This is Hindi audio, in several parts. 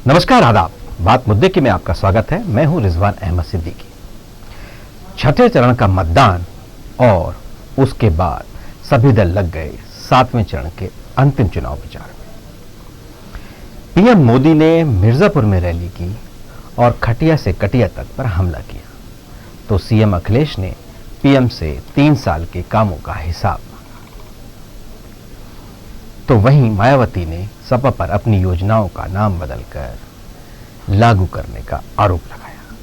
नमस्कार, आदाब। बात मुद्दे की में आपका स्वागत है। मैं हूं रिजवान अहमद सिद्दीकी। छठे चरण का मतदान और उसके बाद सभी दल लग गए सातवें चरण के अंतिम चुनाव प्रचार में। पीएम मोदी ने मिर्जापुर में रैली की और खटिया से कटिया तक पर हमला किया, तो सीएम अखिलेश ने पीएम से 3 साल के कामों का हिसाब मांगा। तो वहीं मायावती ने सपा पर अपनी योजनाओं का नाम बदलकर लागू करने का आरोप लगाया।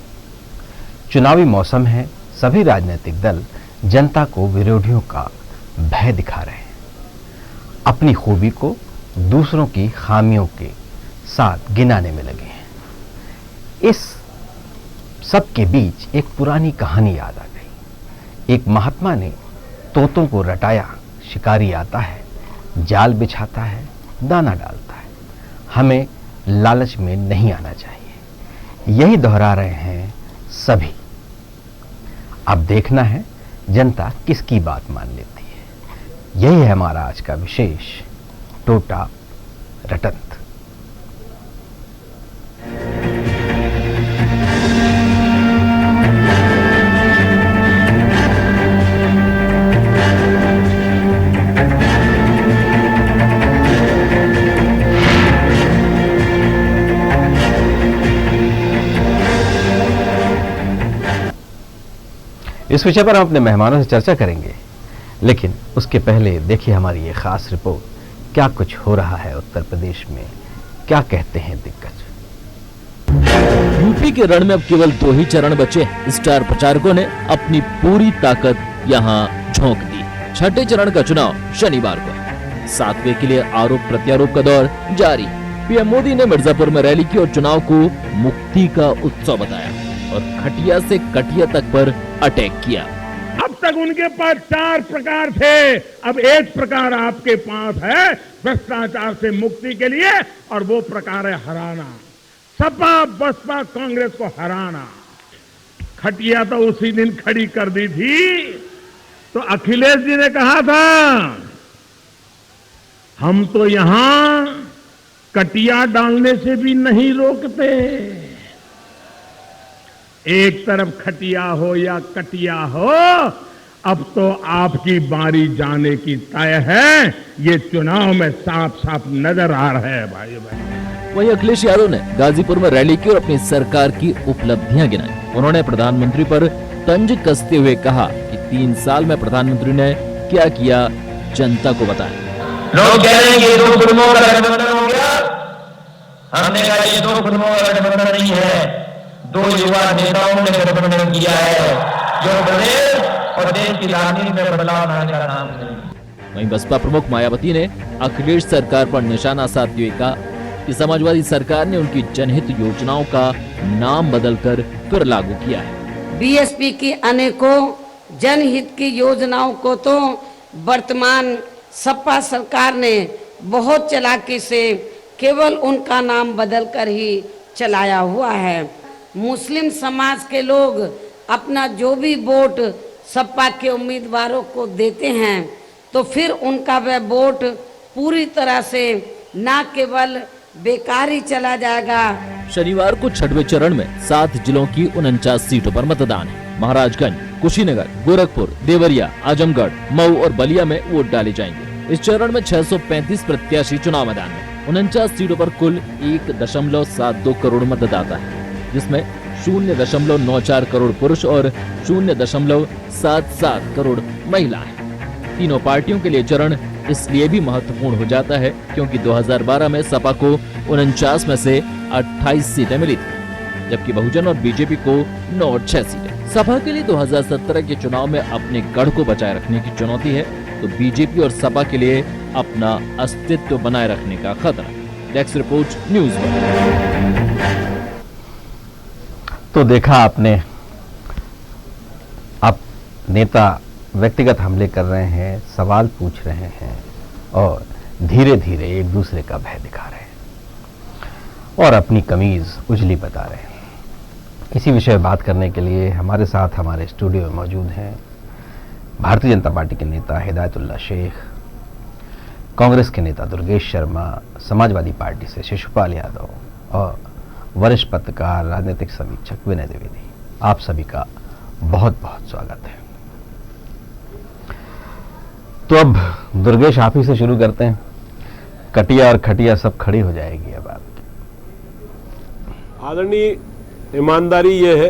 चुनावी मौसम है, सभी राजनीतिक दल जनता को विरोधियों का भय दिखा रहे हैं, अपनी खूबी को दूसरों की खामियों के साथ गिनाने में लगे हैं। इस सब के बीच एक पुरानी कहानी याद आ गई। एक महात्मा ने तोतों को रटाया, शिकारी आता है, जाल बिछाता है, दाना डालता है। हमें लालच में नहीं आना चाहिए। यही दोहरा रहे हैं सभी। अब देखना है जनता किसकी बात मान लेती है। यही है हमारा आज का विशेष टोटा रटंत। इस विषय पर हम अपने मेहमानों से चर्चा करेंगे, लेकिन उसके पहले देखिए हमारी ये खास रिपोर्ट। क्या कुछ हो रहा है उत्तर प्रदेश में, क्या कहते हैं दिग्गज। यूपी के रण में अब केवल 2 ही चरण बचे। स्टार प्रचारकों ने अपनी पूरी ताकत यहां झोंक दी। छठे चरण का चुनाव शनिवार को, 7वें के लिए आरोप प्रत्यारोप का दौर जारी। पीएम मोदी ने मिर्जापुर में रैली की और चुनाव को मुक्ति का उत्सव बताया और खटिया से कटिया तक पर अटैक किया। अब तक उनके पास 4 प्रकार थे, अब एक प्रकार आपके पास है भ्रष्टाचार से मुक्ति के लिए, और वो प्रकार है हराना। सपा बसपा कांग्रेस को हराना। खटिया तो उसी दिन खड़ी कर दी थी, तो अखिलेश जी ने कहा था हम तो यहां कटिया डालने से भी नहीं रोकते। एक तरफ खटिया हो या कटिया हो, अब तो आपकी बारी जाने की तय है। ये चुनाव में साफ साफ नजर आ रहा है भाई। वहीं अखिलेश यादव ने गाजीपुर में रैली की और अपनी सरकार की उपलब्धियां गिनाई। उन्होंने प्रधानमंत्री पर तंज कसते हुए कहा कि 3 साल में प्रधानमंत्री ने क्या किया जनता को बताया। लोग कह रहे हैं ये 2 फिल्मों का गठबंधन हो गया। हमने कहा ये 2 फिल्मों का गठबंधन नहीं है, 2 युवा नेताओं ने गठबंधन किया है जो प्रदेश और देश की राजनीति में बदलाव लाने का नाम नहीं। वहीं बसपा प्रमुख मायावती ने अखिलेश सरकार पर निशाना साधते हुए कहा कि समाजवादी सरकार ने उनकी जनहित योजनाओं का नाम बदलकर फिर लागू किया है। बीएसपी की अनेकों जनहित की योजनाओं को तो वर्तमान सपा सरकार ने बहुत चालाकी से केवल उनका नाम बदलकर ही चलाया हुआ है। मुस्लिम समाज के लोग अपना जो भी वोट सपा के उम्मीदवारों को देते हैं, तो फिर उनका वह वोट पूरी तरह से न केवल बेकार ही चला जाएगा। शनिवार को 6वें चरण में 7 जिलों की 49 सीटों पर मतदान है। महाराजगंज, कुशीनगर, गोरखपुर, देवरिया, आजमगढ़, मऊ और बलिया में वोट डाले जाएंगे। इस चरण में 635 प्रत्याशी चुनाव मैदान में। 49 सीटों पर कुल 1.72 करोड़ मतदाता है, जिसमें 0.94 करोड़ पुरुष और 0.77 करोड़ महिला है। तीनों पार्टियों के लिए चरण इसलिए भी महत्वपूर्ण हो जाता है क्योंकि 2012 में सपा को 49 में से 28 सीटें मिली थी, जबकि बहुजन और बीजेपी को 9 और 6 सीटें। सपा के लिए 2017 के चुनाव में अपने गढ़ को बचाए रखने की चुनौती है, तो बीजेपी और सपा के लिए अपना अस्तित्व बनाए रखने का खतरा। Desk report, news one. तो देखा आपने, अब नेता व्यक्तिगत हमले कर रहे हैं, सवाल पूछ रहे हैं और धीरे धीरे एक दूसरे का भय दिखा रहे हैं और अपनी कमीज उजली बता रहे हैं। इसी विषय में बात करने के लिए हमारे साथ हमारे स्टूडियो में मौजूद हैं भारतीय जनता पार्टी के नेता हिदायतुल्लाह शेख, कांग्रेस के नेता दुर्गेश शर्मा, समाजवादी पार्टी से शिशुपाल यादव और वरिष्ठ पत्रकार राजनीतिक समीक्षक विनय द्विवेदी, आप सभी का बहुत बहुत स्वागत है। तो अब दुर्गेश आप ही से शुरू करते हैं। कटिया और खटिया सब खड़ी हो जाएगी अब आपकी। आदरणीय, ईमानदारी ये है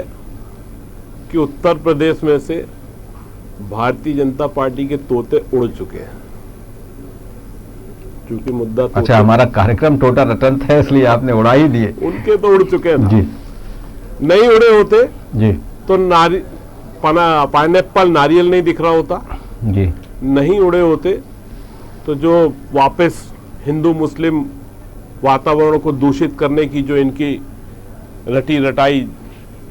कि उत्तर प्रदेश में से भारतीय जनता पार्टी के तोते उड़ चुके हैं, क्योंकि मुद्दा अच्छा, हमारा कार्यक्रम टोटा रटंत है इसलिए आपने उड़ा ही दिए। उनके तो उड़ चुके हैं जी। नहीं उड़े होते जी तो पाइनएप्पल नारियल नहीं दिख रहा होता जी। नहीं उड़े होते तो जो वापस हिंदू मुस्लिम वातावरण को दूषित करने की जो इनकी रटी रटाई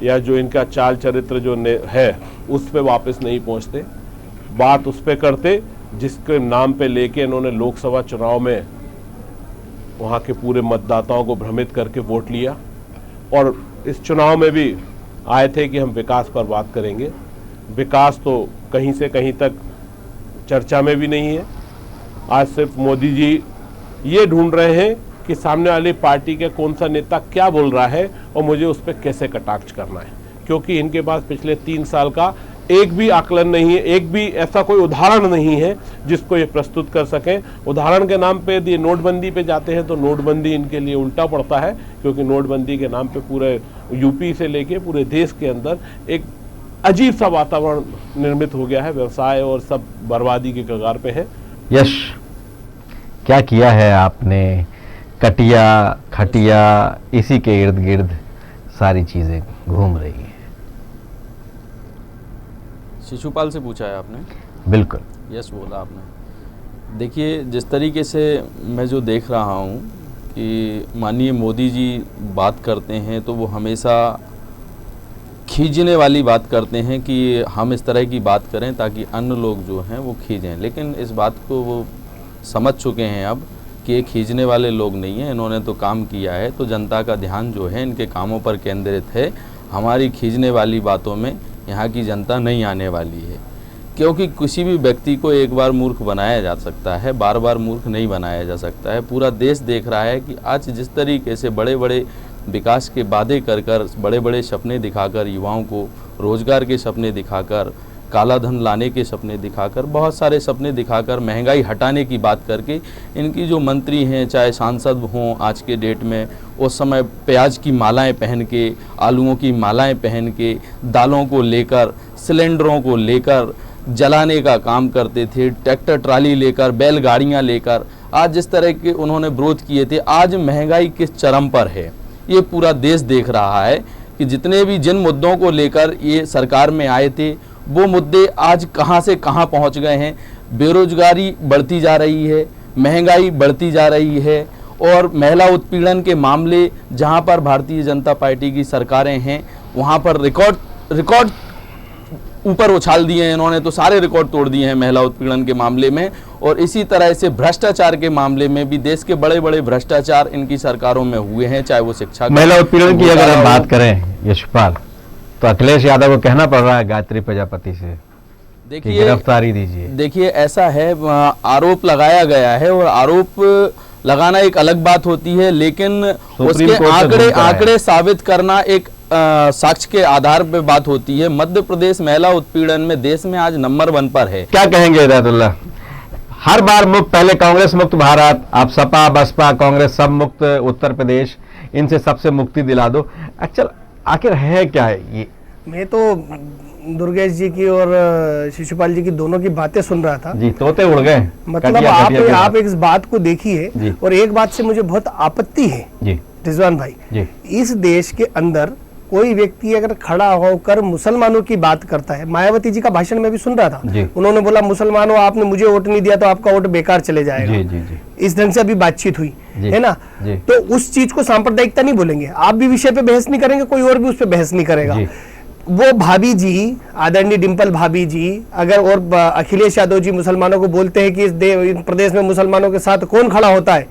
या जो इनका चाल चरित्र जो है उस पे वापस नहीं पहुंचते। बात उस पे करते जिसके नाम पे लेके इन्होंने लोकसभा चुनाव में वहाँ के पूरे मतदाताओं को भ्रमित करके वोट लिया, और इस चुनाव में भी आए थे कि हम विकास पर बात करेंगे। विकास तो कहीं से कहीं तक चर्चा में भी नहीं है। आज सिर्फ मोदी जी ये ढूंढ रहे हैं कि सामने वाली पार्टी के कौन सा नेता क्या बोल रहा है और मुझे उस पर कैसे कटाक्ष करना है, क्योंकि इनके पास पिछले 3 साल का एक भी आकलन नहीं है, एक भी ऐसा कोई उदाहरण नहीं है जिसको ये प्रस्तुत कर सकें। उदाहरण के नाम पे यदि नोटबंदी पे जाते हैं तो नोटबंदी इनके लिए उल्टा पड़ता है, क्योंकि नोटबंदी के नाम पे पूरे यूपी से लेके पूरे देश के अंदर एक अजीब सा वातावरण निर्मित हो गया है, व्यवसाय और सब बर्बादी के कगार पे है। यश, क्या किया है आपने? कटिया खटिया इसी के इर्द गिर्द सारी चीजें घूम रही हैं। शिशुपाल से पूछा है आपने? बिल्कुल। यस बोला आपने। देखिए, जिस तरीके से मैं जो देख रहा हूँ कि माननीय मोदी जी बात करते हैं तो वो हमेशा खींचने वाली बात करते हैं कि हम इस तरह की बात करें ताकि अन्य लोग जो हैं वो खींचें, लेकिन इस बात को वो समझ चुके हैं अब कि ये खींचने वाले लोग नहीं हैं। इन्होंने तो काम किया है, तो जनता का ध्यान जो है इनके कामों पर केंद्रित है। हमारी खींचने वाली बातों में यहाँ की जनता नहीं आने वाली है, क्योंकि किसी भी व्यक्ति को एक बार मूर्ख बनाया जा सकता है, बार बार मूर्ख नहीं बनाया जा सकता है। पूरा देश देख रहा है कि आज जिस तरीके से बड़े बड़े विकास के वादे कर कर, बड़े बड़े सपने दिखाकर, युवाओं को रोजगार के सपने दिखाकर, काला धन लाने के सपने दिखाकर, बहुत सारे सपने दिखाकर, महंगाई हटाने की बात करके इनकी जो मंत्री हैं, चाहे सांसद हों आज के डेट में, उस समय प्याज की मालाएं पहन के, आलूओं की मालाएं पहन के, दालों को लेकर, सिलेंडरों को लेकर जलाने का काम करते थे, ट्रैक्टर ट्राली लेकर, बैलगाड़ियां लेकर, आज जिस तरह के उन्होंने विरोध किए थे, आज महंगाई किस चरम पर है ये पूरा देश देख रहा है कि जितने भी जिन मुद्दों को लेकर ये सरकार में आए थे वो मुद्दे आज कहां से कहां पहुंच गए हैं। बेरोजगारी बढ़ती जा रही है, महंगाई बढ़ती जा रही है, और महिला उत्पीड़न के मामले जहां पर भारतीय जनता पार्टी की सरकारें हैं वहां पर रिकॉर्ड ऊपर उछाल दिए हैं इन्होंने, तो सारे रिकॉर्ड तोड़ दिए हैं महिला उत्पीड़न के मामले में। और इसी तरह से भ्रष्टाचार के मामले में भी देश के बड़े बड़े भ्रष्टाचार इनकी सरकारों में हुए हैं, चाहे वो शिक्षा, महिला उत्पीड़न की अगर हम बात करें यशपाल, तो अखिलेश यादव को कहना पड़ रहा है गायत्री प्रजापति से देखिए गिरफ्तारी दीजिए। देखिए, ऐसा है, आरोप लगाया गया है और आरोप लगाना एक अलग बात होती है, लेकिन उसके आंकड़े साबित करना एक साक्ष्य के आधार पे बात होती है। मध्य प्रदेश महिला उत्पीड़न में देश में आज नंबर 1 पर है। क्या कहेंगे हिदायतुल्लाह? हर बार मुक्त, पहले कांग्रेस मुक्त भारत, अब सपा बसपा कांग्रेस सब मुक्त उत्तर प्रदेश, इनसे सबसे मुक्ति दिला दो। अच्छा, आखिर है क्या ये? मैं तो दुर्गेश जी की और शिशुपाल जी की दोनों की बातें सुन रहा था जी, तोते उड़ गए। मतलब आप इस बात को देखिए, और एक बात से मुझे बहुत आपत्ति है जी रिजवान भाई जी, इस देश के अंदर कोई व्यक्ति अगर खड़ा होकर मुसलमानों की बात करता है, मायावती जी का भाषण में भी सुन रहा था, उन्होंने बोला मुसलमानों आपने मुझे वोट नहीं दिया तो आपका वोट बेकार चले जाएगा। जी, जी, जी। इस ढंग से अभी बातचीत हुई है ना, तो उस चीज को सांप्रदायिकता नहीं बोलेंगे। आप भी विषय पे बहस नहीं करेंगे, कोई और भी उस पर बहस नहीं करेगा। वो भाभी जी, आदरणीय डिम्पल भाभी जी अगर और अखिलेश यादव जी मुसलमानों को बोलते हैं कि इस प्रदेश में मुसलमानों के साथ कौन खड़ा होता है,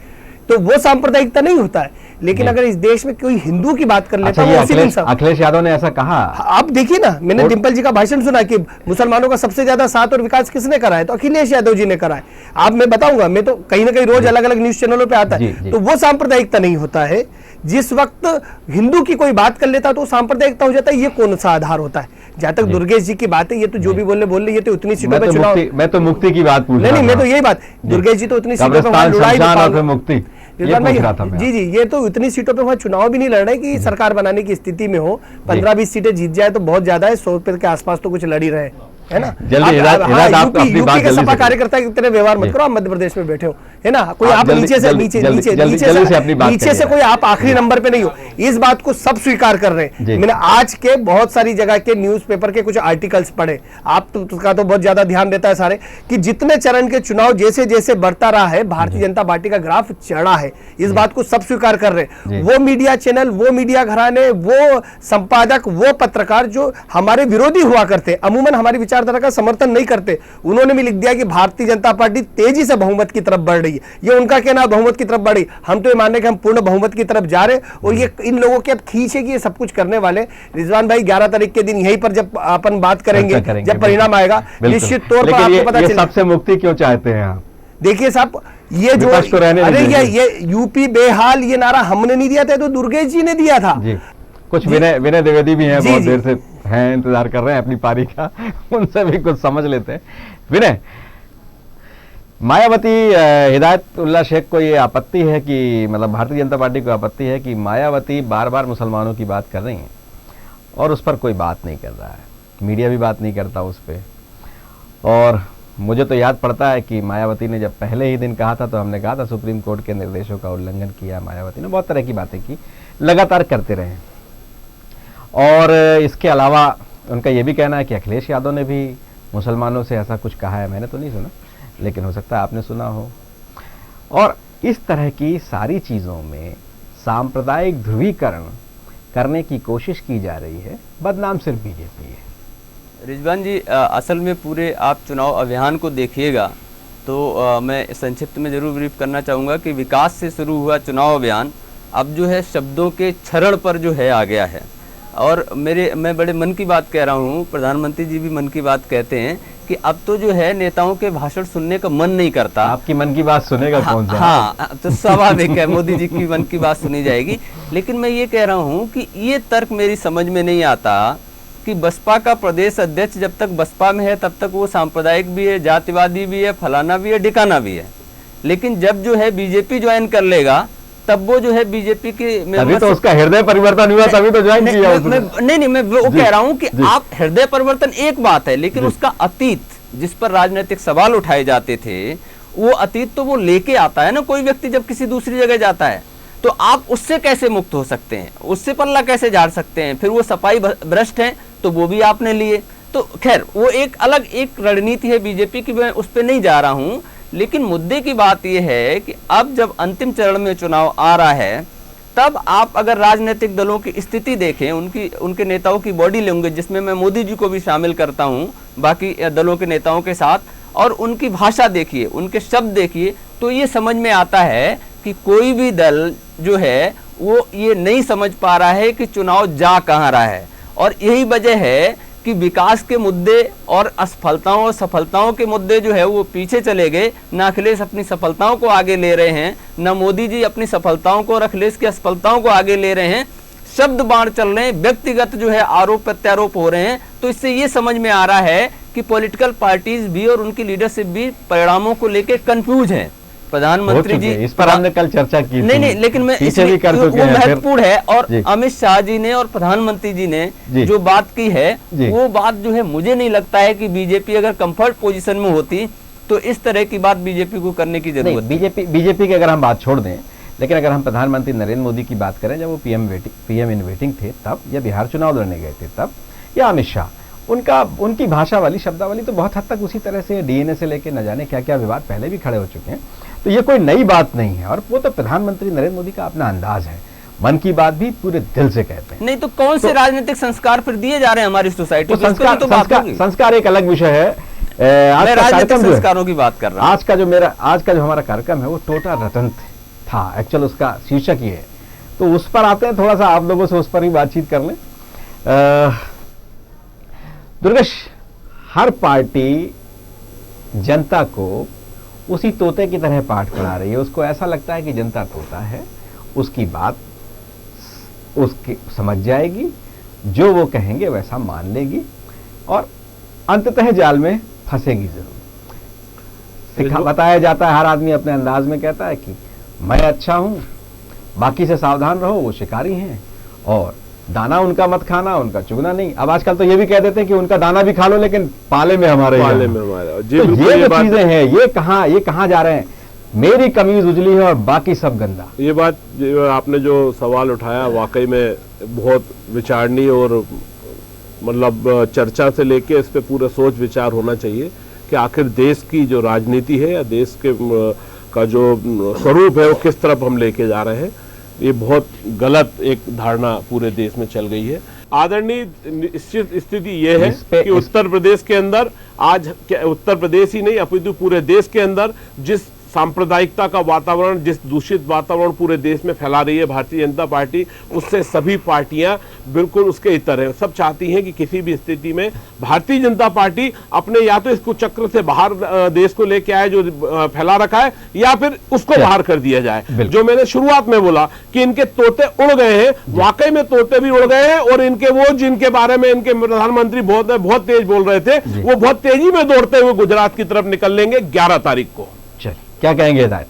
तो वो सांप्रदायिकता नहीं होता है। लेकिन अगर इस देश में कोई हिंदू की बात कर लेता है, अखिलेश यादव ने ऐसा कहा। आप देखिए ना, मैंने डिम्पल जी का भाषण सुना कि मुसलमानों का सबसे ज्यादा साथ और विकास किसने करा है, तो अखिलेश यादव जी ने करा है। आप मैं बताऊंगा, मैं तो कहीं ना कहीं रोज अलग अलग न्यूज चैनलों पे आता है, तो वो सांप्रदायिकता नहीं होता है। जिस वक्त हिंदू की कोई बात कर लेता है तो सांप्रदायिकता हो जाता है। ये कौन सा आधार होता है? जहां तक दुर्गेश जी की बात है, ये तो जो भी बोल रहे ये तो उतनी सीटों पे चुनाव, मैं तो मुक्ति की बात पूछ रहा था। नहीं, मैं तो यही बात, दुर्गेश जी तो उतनी सीटों पे लड़ाई, मुक्ति जी, ये तो इतनी सीटों पे वहां चुनाव भी नहीं लड़ रहे कि सरकार बनाने की स्थिति में हो। 15-20 सीटें जीत जाए तो बहुत ज्यादा है, 100 रुपए के आसपास तो कुछ लड़ ही रहे, है ना। यूपी के सपा कार्यकर्ता की तरह व्यवहार मत करो, आप मध्य प्रदेश में बैठे हो, है ना। कोई आप नीचे से कोई आप आखिरी नंबर पे नहीं हो, इस बात को सब स्वीकार कर रहे हैं। मैंने आज के बहुत सारी जगह के न्यूज़पेपर के कुछ आर्टिकल्स पढ़े, आप तो उसका तो बहुत ज्यादा ध्यान देता है सारे, कि जितने चरण के चुनाव जैसे जैसे बढ़ता रहा है, भारतीय जनता पार्टी का ग्राफ चढ़ा है, इस बात को सब स्वीकार कर रहे हैं। वो मीडिया चैनल, वो मीडिया घराने, वो संपादक, वो पत्रकार जो हमारे विरोधी हुआ करते, अमूमन हमारी विचारधारा का समर्थन नहीं करते, उन्होंने भी लिख दिया कि भारतीय जनता पार्टी तेजी से बहुमत की तरफ बढ़ रही है। ये उनका कहना, बहुमत की तरफ बढ़ी, हम तो ये मानने कि हम पूर्ण बहुमत की तरफ जा रहे, और ये इन लोगों के अब खींच है कि ये सब कुछ करने वाले। रिजवान भाई 11 तारीख के दिन यहीं पर जब अपन बात करेंगे, जब परिणाम आएगा, निश्चित तौर पर आपको पता चलेगा। सबसे मुक्ति क्यों चाहते हैं आप? देखिए साहब, ये जो अरे ये यूपी बेहाल, ये नारा हमने नहीं दिया था, तो दुर्गेश जी ने दिया था। कुछ विनय द्विवेदी भी हैं, बहुत देर से हैं, इंतजार कर रहे हैं अपनी पारी का, उनसे भी कुछ समझ लेते हैं। विनय, मायावती हिदायतुल्लाह शेख को ये आपत्ति है कि, मतलब भारतीय जनता पार्टी को आपत्ति है कि मायावती बार बार मुसलमानों की बात कर रही हैं और उस पर कोई बात नहीं कर रहा है, मीडिया भी बात नहीं करता उस पर। और मुझे तो याद पड़ता है कि मायावती ने जब पहले ही दिन कहा था तो हमने कहा था सुप्रीम कोर्ट के निर्देशों का उल्लंघन किया मायावती ने, बहुत तरह की बातें की, लगातार करते रहे। और इसके अलावा उनका ये भी कहना है कि अखिलेश यादव ने भी मुसलमानों से ऐसा कुछ कहा है, मैंने तो नहीं सुना, लेकिन हो सकता है आपने सुना हो। और इस तरह की सारी चीज़ों में सांप्रदायिक ध्रुवीकरण करने की कोशिश की जा रही है, बदनाम सिर्फ बीजेपी है। रिजवान जी, असल में पूरे आप चुनाव अभियान को देखिएगा तो मैं संक्षिप्त में ज़रूर ब्रीफ करना चाहूँगा कि विकास से शुरू हुआ चुनाव अभियान अब जो है शब्दों के क्षरण पर जो है आ गया है। और मैं बड़े मन की बात कह रहा हूँ, प्रधानमंत्री जी भी मन की बात कहते हैं कि अब तो जो है नेताओं के भाषण सुनने का मन नहीं करता। आपकी मन की बात सुनेगा कौन सा? हाँ, तो स्वाभाविक है, मोदी जी की मन की बात सुनी जाएगी। लेकिन मैं ये कह रहा हूँ कि ये तर्क मेरी समझ में नहीं आता कि बसपा का प्रदेश अध्यक्ष जब तक बसपा में है तब तक वो सांप्रदायिक भी है, जातिवादी भी है, फलाना भी है, ढिकाना भी है, लेकिन जब जो है बीजेपी ज्वाइन कर लेगा तब वो जो है बीजेपी के तभी तो उसका हृदय परिवर्तन हुआ, तभी तो ज्वाइन किया उसने। नहीं, मैं वो कह रहा हूँ कि आप हृदय परिवर्तन एक बात है, लेकिन उसका अतीत जिस पर राजनीतिक सवाल उठाए जाते थे, वो अतीत तो वो लेके आता है ना। कोई व्यक्ति जब किसी दूसरी जगह जाता है तो आप उससे कैसे मुक्त हो सकते हैं, उससे पल्ला कैसे झाड़ सकते हैं? फिर वो सफाई भ्रष्ट हैं तो वो भी आपने लिए, तो खैर वो एक अलग एक रणनीति है बीजेपी की, मैं उस पर नहीं जा रहा हूँ। लेकिन मुद्दे की बात यह है कि अब जब अंतिम चरण में चुनाव आ रहा है, तब आप अगर राजनीतिक दलों की स्थिति देखें, उनके नेताओं की बॉडी लैंग्वेज, जिसमें मैं मोदी जी को भी शामिल करता हूं बाकी दलों के नेताओं के साथ, और उनकी भाषा देखिए, उनके शब्द देखिए, तो ये समझ में आता है कि कोई भी दल जो है वो ये नहीं समझ पा रहा है कि चुनाव जा कहाँ रहा है। और यही वजह है कि विकास के मुद्दे और असफलताओं और सफलताओं के मुद्दे जो है वो पीछे चले गए। न अखिलेश अपनी सफलताओं को आगे ले रहे हैं, न मोदी जी अपनी सफलताओं को और अखिलेश की असफलताओं को आगे ले रहे हैं। शब्द बाण चल रहे हैं, व्यक्तिगत जो है आरोप प्रत्यारोप हो रहे हैं। तो इससे ये समझ में आ रहा है कि पॉलिटिकल पार्टीज भी और उनकी लीडरशिप भी परिणामों को लेकर कंफ्यूज है। प्रधानमंत्री जी, इस पर हमने कल चर्चा की, नहीं, लेकिन मैं वो महत्वपूर्ण है। और अमित शाह जी ने और प्रधानमंत्री जी ने जो बात की है, वो बात जो है मुझे नहीं लगता है कि बीजेपी अगर कंफर्ट पोजीशन में होती तो इस तरह की बात बीजेपी को करने की जरूरत। बीजेपी की अगर हम बात छोड़ दें, लेकिन अगर हम प्रधानमंत्री नरेंद्र मोदी की बात करें, जब वो पीएम इन वेटिंग थे तब, या बिहार चुनाव लड़ने गए थे तब, या अमित शाह, उनकी भाषा वाली, शब्दावली तो बहुत हद तक उसी तरह से, डीएनए से लेकर न जाने क्या क्या विवाद पहले भी खड़े हो चुके हैं। तो ये कोई नई बात नहीं है, और वो तो प्रधानमंत्री नरेंद्र मोदी का अपना अंदाज है, मन की बात भी पूरे दिल से कहते हैं। नहीं तो कौन से राजनीतिक संस्कार फिर दिए जा रहे हैं हमारी सोसाइटी को? संस्कार एक अलग विषय है। मैं राजनीतिक संस्कारों की बात कर रहा हूँ। आज का जो हमारा कार्यक्रम है वो टोटा रतन था, एक्चुअल उसका शीर्षक ही है, तो उस पर आते हैं, थोड़ा सा आप लोगों से उस पर ही बातचीत कर लें। दुर्गेश, हर पार्टी जनता को उसी तोते की तरह पाठ पढ़ा रही है, उसको ऐसा लगता है कि जनता तोता है, उसकी बात उसके समझ जाएगी, जो वो कहेंगे वैसा मान लेगी और अंततः जाल में फंसेगी जरूर। बताया जाता है, हर आदमी अपने अंदाज में कहता है कि मैं अच्छा हूं, बाकी से सावधान रहो, वो शिकारी हैं और दाना उनका मत खाना, उनका चुगना नहीं। अब आजकल तो ये भी कह देते हैं कि उनका दाना भी खा लो लेकिन पाले में हमारे तो ये जो चीजें हैं ये कहाँ जा रहे हैं। मेरी कमीज उजली है और बाकी सब गंदा। ये बात आपने जो सवाल उठाया वाकई में बहुत विचारणीय और मतलब चर्चा से लेके इस पे पूरा सोच विचार होना चाहिए कि आखिर देश की जो राजनीति है या देश के का जो स्वरूप है वो किस तरफ हम लेके जा रहे हैं। ये बहुत गलत एक धारणा पूरे देश में चल गई है। आदरणीय स्थिति ये है कि उत्तर प्रदेश के अंदर आज उत्तर प्रदेश ही नहीं अपितु पूरे देश के अंदर जिस सांप्रदायिकता का वातावरण, जिस दूषित वातावरण पूरे देश में फैला रही है भारतीय जनता पार्टी, उससे सभी पार्टियां बिल्कुल उसके इतर हैं। सब चाहती हैं कि किसी भी स्थिति में भारतीय जनता पार्टी अपने या तो इस कुचक्र से बाहर देश को लेके आए जो फैला रखा है या फिर उसको बाहर कर दिया जाए। जो मैंने शुरुआत में बोला कि इनके तोते उड़ गए हैं, वाकई में तोते भी उड़ गए हैं और इनके वो जिनके बारे में इनके प्रधानमंत्री बहुत तेज बोल रहे थे वो बहुत तेजी में दौड़ते हुए गुजरात की तरफ निकल लेंगे 11 तारीख को। क्या कहेंगे हिदायत?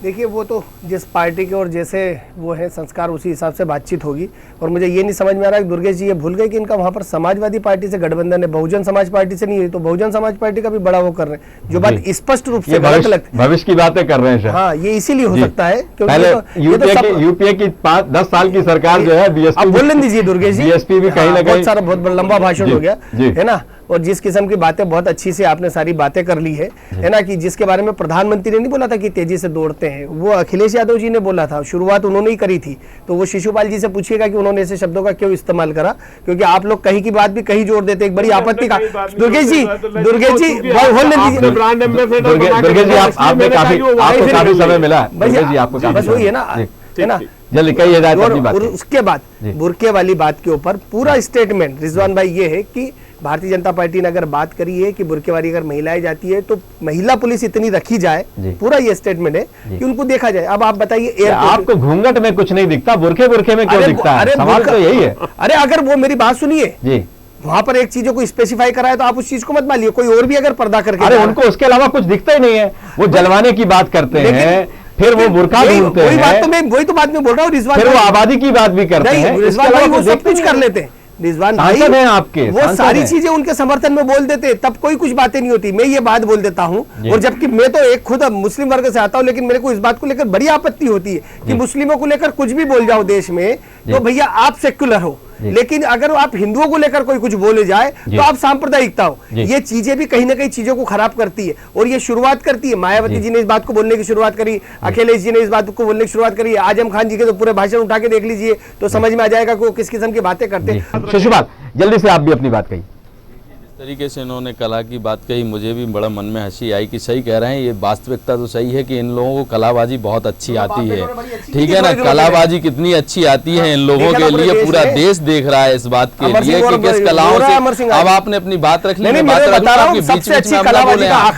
देखिए वो तो जिस पार्टी के और जैसे वो है संस्कार उसी हिसाब से बातचीत होगी। और मुझे ये नहीं समझ में आ रहा है दुर्गेश जी ये भूल गए कि इनका वहां पर समाजवादी पार्टी से गठबंधन है, बहुजन समाज पार्टी से नहीं है। तो बहुजन समाज पार्टी का भी बड़ा वो कर रहे हैं जो बात स्पष्ट रूप से गलत लगती है। भविष्य की बातें कर रहे हैं। हाँ ये इसीलिए हो सकता है क्योंकि यूपीए की 10 साल की सरकार जो है बीएसपी, बोलने दीजिए दुर्गेश जी, बीएसपी भी कहीं ना कहीं बहुत सारा बहुत लंबा भाषण हो गया है ना। और जिस किस्म की बातें बहुत अच्छी से आपने सारी बातें कर ली है ना, कि जिसके बारे में प्रधानमंत्री ने नहीं बोला था कि तेजी से दौड़ते हैं, वो अखिलेश यादव जी ने बोला था, शुरुआत उन्होंने ही करी थी। तो वो शिशुपाल जी से पूछिएगा कि उन्होंने ऐसे शब्दों का क्यों इस्तेमाल करा, क्योंकि आप लोग कहीं की बात भी कहीं जोड़ देते। एक बड़ी आपत्ति का दुर्गेश जी आपने काफी समय मिला बस वही है ना जल्दी कहिए। उसके बाद बुरके वाली बात के ऊपर पूरा स्टेटमेंट रिजवान भाई ये है कि भारतीय जनता पार्टी ने अगर बात करी है कि बुरके वाली अगर महिलाएं जाती है तो महिला पुलिस इतनी रखी जाए, पूरा ये स्टेटमेंट है कि उनको देखा जाए। अब आप बताइए आपको घूंघट में कुछ नहीं दिखता, बुरके में क्यों दिखता है? सवाल तो यही है। अरे अगर वो मेरी बात सुनिए जी, वहां पर एक चीजों को स्पेसिफाई करा है तो आप उस चीज को मत मानिए। कोई और भी अगर पर्दा करके, अरे उनको उसके अलावा कुछ दिखता ही नहीं है, वो जलवाने की बात करते हैं, फिर वो बुरका ढूंढते हैं। वही तो बात मैं बोल रहा हूँ रिजवान, फिर वो आबादी की बात भी करते हैं। रिजवान भाई वो सब कुछ कर लेते हैं। रिजवान भाई हैं आपके, वो सारी चीजें उनके समर्थन में बोल देते, तब कोई कुछ बातें नहीं होती। मैं ये बात बोल देता हूँ, और जबकि मैं तो एक खुद मुस्लिम वर्ग से आता हूँ, लेकिन मेरे को इस बात को लेकर बड़ी आपत्ति होती है कि मुस्लिमों को लेकर कुछ भी बोल जाओ देश में तो भैया आप सेक्युलर हो, लेकिन अगर आप हिंदुओं को लेकर कोई कुछ बोले जाए तो आप सांप्रदायिकता हो। ये चीजें भी कहीं ना कहीं चीजों को खराब करती है और ये शुरुआत करती है। मायावती जी ने इस बात को बोलने की शुरुआत करी, अखिलेश जी ने इस बात को बोलने की शुरुआत करी, आजम खान जी के तो पूरे भाषण उठा के देख लीजिए तो समझ में आ जाएगा कि वो किस किस्म की बातें करते हैं। शिशुपाल जल्दी से आप भी अपनी बात कही। जिस तरीके से इन्होंने कला की बात कही मुझे भी बड़ा मन में हंसी आई कि सही कह रहे हैं। ये वास्तविकता तो सही है कि इन लोगों को कलाबाजी बहुत अच्छी आती है, ठीक है ना। कलाबाजी कितनी अच्छी आती है इन लोगों के लिए, पूरा देश देख रहा है इस बात के लिए कि किस कलाओं से। अब आपने अपनी बात रख ली, मैं बात रख लूं, आपके बीच में बोलते हैं आप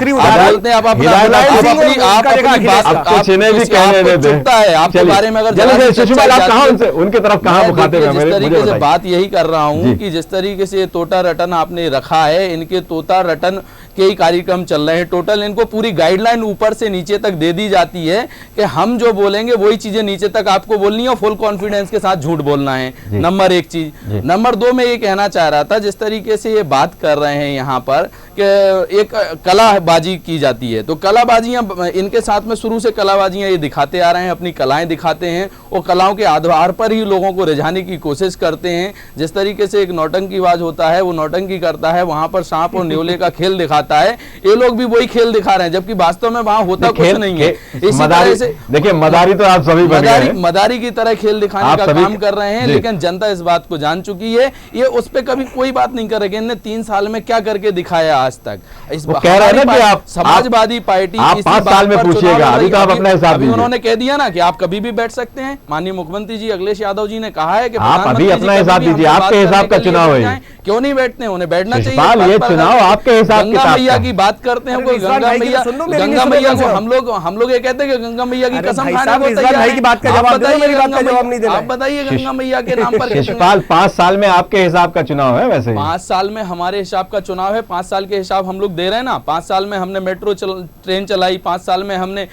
चुपता है आपके बारे में। अगर उनके तरफ कहाँ बुखाते हैं, जिस तरीके से बात यही कर रहा हूँ कि जिस तरीके से तोता रटन आपने रखा है, इनके तोता रटन के ही कार्यक्रम चल रहे हैं। टोटल इनको पूरी गाइडलाइन ऊपर से नीचे तक दे दी जाती है कि हम जो बोलेंगे वही चीजें नीचे तक आपको बोलनी है और फुल कॉन्फिडेंस के साथ झूठ बोलना है। नंबर एक चीज। नंबर दो मैं ये कहना चाह रहा था, जिस तरीके से ये बात कर रहे हैं यहाँ पर कि एक कलाबाजी की जाती है, तो कलाबाजियां इनके साथ में शुरू से कलाबाजियां ये दिखाते आ रहे हैं, अपनी कलाएं दिखाते हैं और कलाओं के आधार पर ही लोगों को रिझाने की कोशिश करते हैं। जिस तरीके से एक नौटंकीबाज होता है वो नौटंकी करता है, वहां पर सांप और न्योले का खेल दिखाता है, ये लोग भी वही खेल दिखा रहे हैं, जबकि वास्तव में वहां होता कुछ नहीं है। इसी तरह से देखिए मदारी तो आप सभी मदारी की तरह खेल दिखाने का काम कर रहे हैं, लेकिन जनता इस बात को जान चुकी है। ये उस पर कभी कोई बात नहीं करेगी। इन्होंने 3 साल में क्या करके दिखाया आज तक। इस कह रहे हैं ना कि आप समाजवादी पार्टी 5 साल में पूछिएगा, अभी तो आप अपना हिसाब दीजिए। उन्होंने कह दिया ना कि आप कभी भी बैठ सकते हैं। माननीय मुख्यमंत्री जी अखिलेश यादव जी ने कहा है कि आप अभी अपना हिसाब दीजिए, आपके हिसाब का चुनाव है, क्यों नहीं बैठते हैं, उन्हें बैठना चाहिए। शिशपाल, ये चुनाव आपके हिसाब गंगा किताब मैया का की बात करते हैं, कोई गंगा मैया को हम लोग ये कहते हैं कि गंगा मैया की कसम खाने को तैयार है। बात का जवाब दो, मेरी बात का जवाब नहीं देना। आप बताइए गंगा मैया के नाम पर। शिशपाल, 5 साल में आपके हिसाब का चुनाव है वैसे? 5 साल में हमारे हिसाब का चुनाव है, 5 साल के हिसाब हम लोग दे रहे हैं ना। 5 साल में हमने मेट्रो ट्रेन चलाई, 5 साल में हमने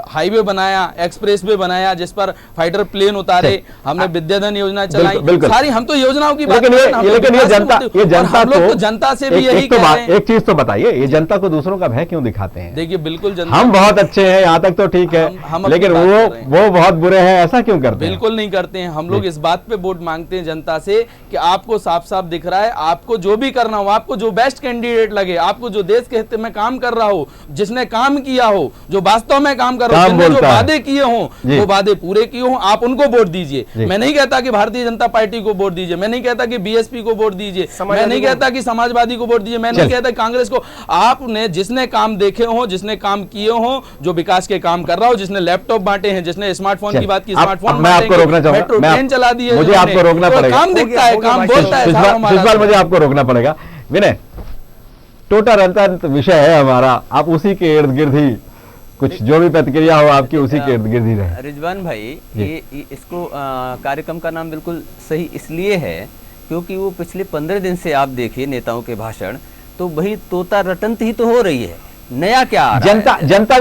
हाईवे बनाया, एक्सप्रेस वे बनाया, जिस पर फाइटर प्लेन उतारे, हमने विद्याधन योजना चलाई, सारी हम तो योजनाओं की बात कर रहे हैं। लेकिन ये जनता हम लोग तो जनता से भी यही कह रहे हैं। एक चीज तो बताइए, ये जनता को दूसरों का भय क्यों दिखाते हैं? देखिए बिल्कुल जनता, हम बहुत अच्छे हैं यहाँ तक तो ठीक है, लेकिन वो बहुत बुरे हैं, ऐसा क्यों करते हैं? बिल्कुल नहीं करते हैं। हम लोग इस बात पे वोट मांगते हैं जनता से कि आपको साफ साफ दिख रहा है, आपको जो भी करना हो, आपको जो बेस्ट कैंडिडेट लगे, आपको जो देश के हित में काम कर रहा हो, जिसने काम किया हो, जो वास्तव में काम कर रहा हो, जिसने जो वादे किए हों वो वादे पूरे किए हों, आप उनको वोट दीजिए। मैं नहीं कहता कि भारतीय जनता पार्टी को वोट दीजिए, मैं नहीं कहता कि बीएसपी को वोट दीजिए, मैं नहीं कहता कि समाजवादी को वोट दीजिए, मैं नहीं कहता कांग्रेस को। आपने जिसने काम देखे हो, जिसने काम किए हो, जो विकास के काम कर रहा हो, जिसने लैपटॉप बांटे हैं, जिसने स्मार्टफोन की बात की, स्मार्टफोन मैं आपको रोकना चाहूंगा, मेट्रो ट्रेन चला दी है, मुझे आपको रोकना पड़ेगा। काम दिखता है, काम बोलता है। शिशपाल, मुझे आपको रोकना पड़ेगा। विनय, टोटा रंतन विषय है हमारा, आप उसी के इर्द गिर्द ही कुछ जो भी प्रतिक्रिया हो आपकी उसी के इर्द गिर्द ही रहे। रिजवान भाई, ये इसको कार्यक्रम का नाम बिल्कुल सही इसलिए है क्योंकि वो पिछले 15 दिन से आप देखिए नेताओं के भाषण, तो वही तोता रटंत ही तो हो रही है। नया क्या आ रहा है? जनता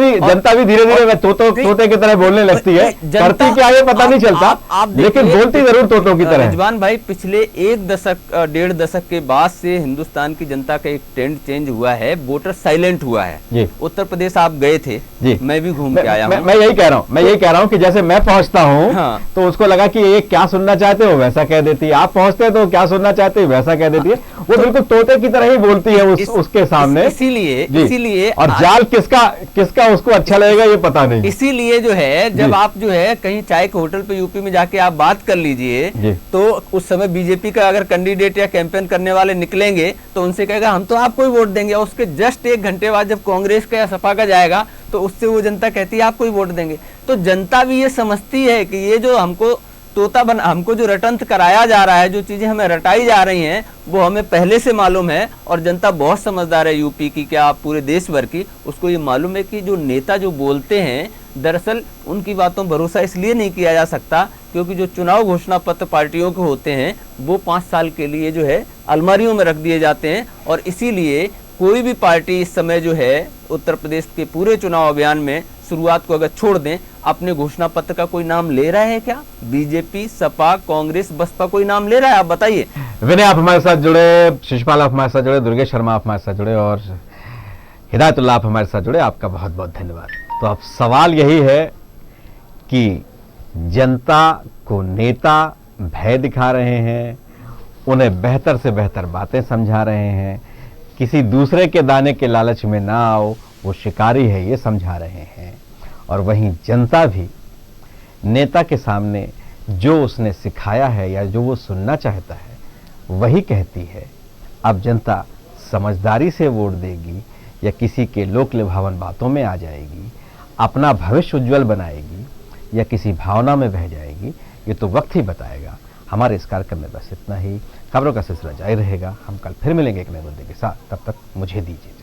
भी धीरे धीरे तोते की तरह बोलने लगती है, करती क्या ये पता नहीं चलता, लेकिन बोलती जरूर तोतों की तरह। रिजवान भाई, पिछले 1 दशक के बाद से हिंदुस्तान की जनता का एक ट्रेंड चेंज हुआ है, वोटर साइलेंट हुआ है। उत्तर प्रदेश आप गए थे, मैं भी घूम के आया हूँ। मैं यही कह रहा हूँ कि जैसे मैं पहुंचता हूँ तो उसको लगा कि ये क्या सुनना चाहते हो वैसा कह देती है, आप पहुंचते हैं तो क्या सुनना चाहते हो वैसा कह देती है। वो बिल्कुल तोते की तरह ही बोलती है उसके सामने। इसीलिए और जाल किसका उसको अच्छा लगेगा ये पता नहीं। इसीलिए जो है, जब आप जो है कहीं चाय के होटल पे यूपी में जाके आप बात कर लीजिए, तो उस समय बीजेपी का अगर कैंडिडेट या कैंपेन करने वाले निकलेंगे तो उनसे कहेगा हम तो आपको ही वोट देंगे, और उसके जस्ट 1 घंटे बाद जब कांग्रेस का या सपा का जाएगा तो उससे वो जनता कहती है आपको ही वोट देंगे। तो जनता भी ये समझती है कि ये जो हमको जो रटंत कराया जा रहा है, जो चीजें हमें रटाई जा रही हैं, वो हमें पहले से मालूम है। और जनता बहुत समझदार है, यूपी की क्या पूरे देश भर की। उसको ये मालूम है कि जो नेता जो बोलते हैं, दरअसल उनकी बातों भरोसा इसलिए नहीं किया जा सकता क्योंकि जो चुनाव घोषणा पत्र पार्टियों के होते हैं वो 5 साल के लिए जो है अलमारियों में रख दिए जाते हैं। और इसीलिए कोई भी पार्टी इस समय जो है उत्तर प्रदेश के पूरे चुनाव अभियान में शुरुआत को अगर छोड़ दें, अपने घोषणा पत्र का कोई नाम ले रहा है क्या? बीजेपी, सपा, कांग्रेस, बसपा कोई नाम ले रहा है? आप बताइए। विनय आप हमारे साथ जुड़े, शिशपाल आप हमारे साथ जुड़े, दुर्गेश शर्मा आप हमारे साथ जुड़े और हिदायतुल्लाह आप हमारे साथ जुड़े, आपका बहुत बहुत धन्यवाद। तो अब सवाल यही है कि जनता को नेता भय दिखा रहे हैं, उन्हें बेहतर से बेहतर बातें समझा रहे हैं, किसी दूसरे के दाने के लालच में ना आओ, वो शिकारी है ये समझा रहे हैं। और वहीं जनता भी नेता के सामने जो उसने सिखाया है या जो वो सुनना चाहता है वही कहती है। अब जनता समझदारी से वोट देगी या किसी के लोक लुभावन बातों में आ जाएगी, अपना भविष्य उज्जवल बनाएगी या किसी भावना में बह जाएगी, ये तो वक्त ही बताएगा। हमारे इस कार्यक्रम में बस इतना ही। खबरों का सिलसिला जारी रहेगा, हम कल फिर मिलेंगे एक नए मुद्दे के साथ, तब तक मुझे दीजिए।